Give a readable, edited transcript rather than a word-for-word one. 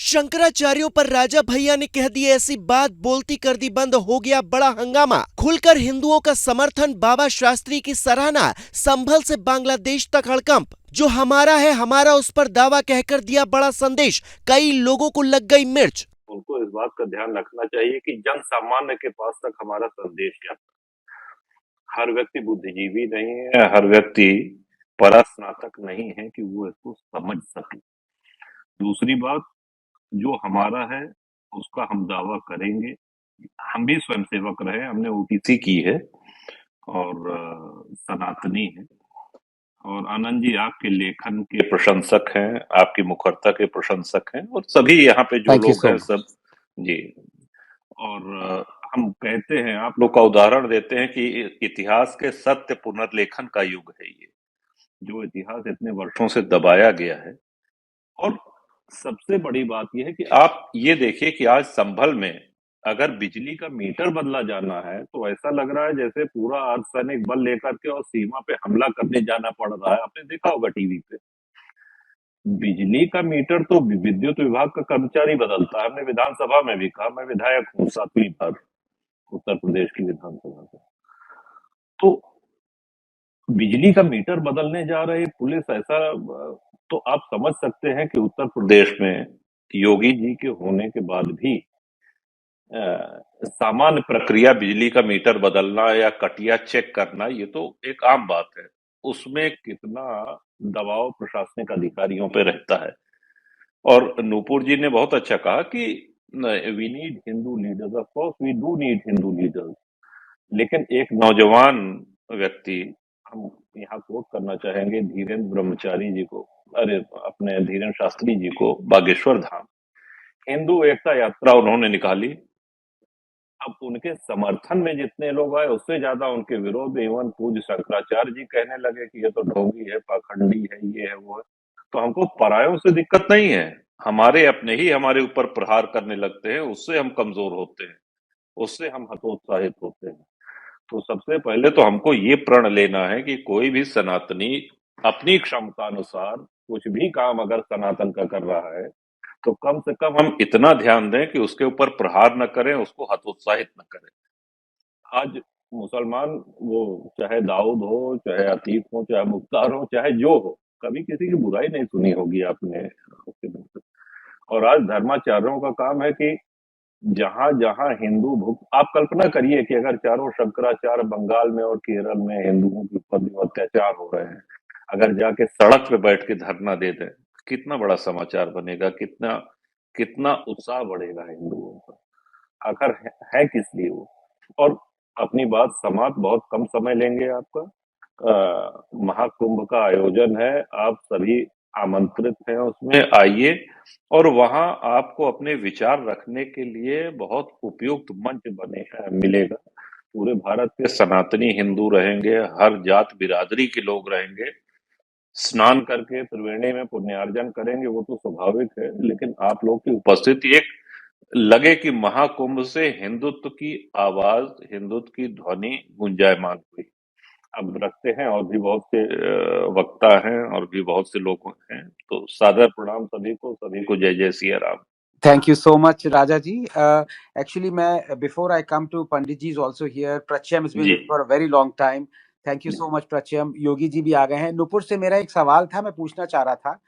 शंकराचार्यों पर राजा भैया ने कह दी ऐसी बात, बोलती कर दी बंद, हो गया बड़ा हंगामा। खुलकर हिंदुओं का समर्थन, बाबा शास्त्री की सराहना, संभल से बांग्लादेश तक हड़कंप। जो हमारा है हमारा, उस पर दावा कहकर दिया बड़ा संदेश, कई लोगों को लग गई मिर्च। उनको इस बात का ध्यान रखना चाहिए कि जन सामान्य के पास तक हमारा संदेश क्या है। हर व्यक्ति बुद्धिजीवी नहीं है, हर व्यक्ति परास्नातक नहीं है कि वो इसको समझ सके। दूसरी बात, जो हमारा है उसका हम दावा करेंगे। हम भी स्वयंसेवक रहे, हमने ओटीसी की है और सनातनी है। और आनंद जी आपके लेखन के प्रशंसक हैं, आपकी मुखरता के प्रशंसक हैं, और सभी यहाँ पे जो थैंक यू लोग सो हैं मच। सब जी। और हम कहते हैं, आप लोग का उदाहरण देते हैं कि इतिहास के सत्य पुनर्लेखन का युग है ये, जो इतिहास इतने वर्षों से दबाया गया है। और सबसे बड़ी बात यह है कि आप ये देखिए कि आज संभल में अगर बिजली का मीटर बदला जाना है तो ऐसा लग रहा है जैसे पूरा अर्धसैनिक बल लेकर के और सीमा पे हमला करने जाना पड़ रहा है। आपने देखा होगा टीवी पे। बिजली का मीटर तो विद्युत विभाग का कर्मचारी बदलता है। हमने विधानसभा में भी कहा, मैं विधायक हूँ 7वीं बार उत्तर प्रदेश की विधानसभा से। तो बिजली का मीटर बदलने जा रही पुलिस, ऐसा तो आप समझ सकते हैं कि उत्तर प्रदेश में योगी जी के होने के बाद भी सामान्य प्रक्रिया बिजली का मीटर बदलना या कटिया चेक करना, ये तो एक आम बात है। उसमें कितना दबाव प्रशासनिक अधिकारियों पे रहता है। और नूपुर जी ने बहुत अच्छा कहा कि we need Hindu leaders, of course we do need Hindu leaders. लेकिन एक नौजवान व्यक्ति, हम यहाँ कोट करना चाहेंगे धीरेन्द्र ब्रह्मचारी जी को, अरे अपने धीरेन्द्र शास्त्री जी को, बागेश्वर धाम हिंदू एकता यात्रा उन्होंने निकाली। अब उनके समर्थन में जितने लोग आए उससे ज्यादा उनके विरोध में इवन पूज्य शंकराचार्य जी कहने लगे कि ये तो ढोंगी है, पाखंडी है, ये है, वो है। तो हमको परायों से दिक्कत नहीं है, हमारे अपने ही हमारे ऊपर प्रहार करने लगते हैं, उससे हम कमजोर होते हैं, उससे हम हतोत्साहित होते हैं। तो सबसे पहले तो हमको ये प्रण लेना है कि कोई भी सनातनी अपनी क्षमता अनुसार कुछ भी काम अगर सनातन का कर रहा है तो कम से कम हम इतना ध्यान दें कि उसके ऊपर प्रहार न करें, उसको हतोत्साहित न करें। आज मुसलमान, वो चाहे दाऊद हो, चाहे अतीक हो, चाहे मुख्तार हो, चाहे जो हो, कभी किसी की बुराई नहीं सुनी होगी आपने उसके मुंह से। और आज धर्माचार्यों का काम है कि जहां जहां हिंदू भूख, आप कल्पना करिए कि अगर चारों शंकराचार्य बंगाल में और केरल में हिंदुओं के ऊपर जो अत्याचार हो रहे हैं, अगर जाके सड़क पे बैठ के धरना दे दें, कितना बड़ा समाचार बनेगा, कितना कितना उत्साह बढ़ेगा हिंदुओं का। आखिर है किस लिए वो। और अपनी बात समाप्त, बहुत कम समय लेंगे आपका। महाकुंभ का आयोजन है, आप सभी आमंत्रित हैं, उसमें आइए और वहां आपको अपने विचार रखने के लिए बहुत उपयुक्त मंच बने मिलेगा। पूरे भारत के सनातनी हिंदू रहेंगे, हर जात बिरादरी के लोग रहेंगे, स्नान करके त्रिवेणी में पुण्यार्जन करेंगे, वो तो स्वाभाविक है। लेकिन आप लोग की उपस्थिति एक लगे कि महाकुंभ से हिंदुत्व की आवाज, हिंदुत्व की ध्वनि गुंजायमान हुई। अब रखते हैं, और भी बहुत से वक्ता हैं और भी बहुत से लोग हैं, तो सादर प्रणाम सभी को, सभी को जय जय Siya Ram. Thank you so much, Raja ji. Actually, before I come to Pandit ji is also here. Prachyam has been ji here for a very long time. Thank you so much, Prachyam. Yogi ji भी आ गए हैं। नुपुर से मेरा एक सवाल था, मैं पूछना चाह रहा था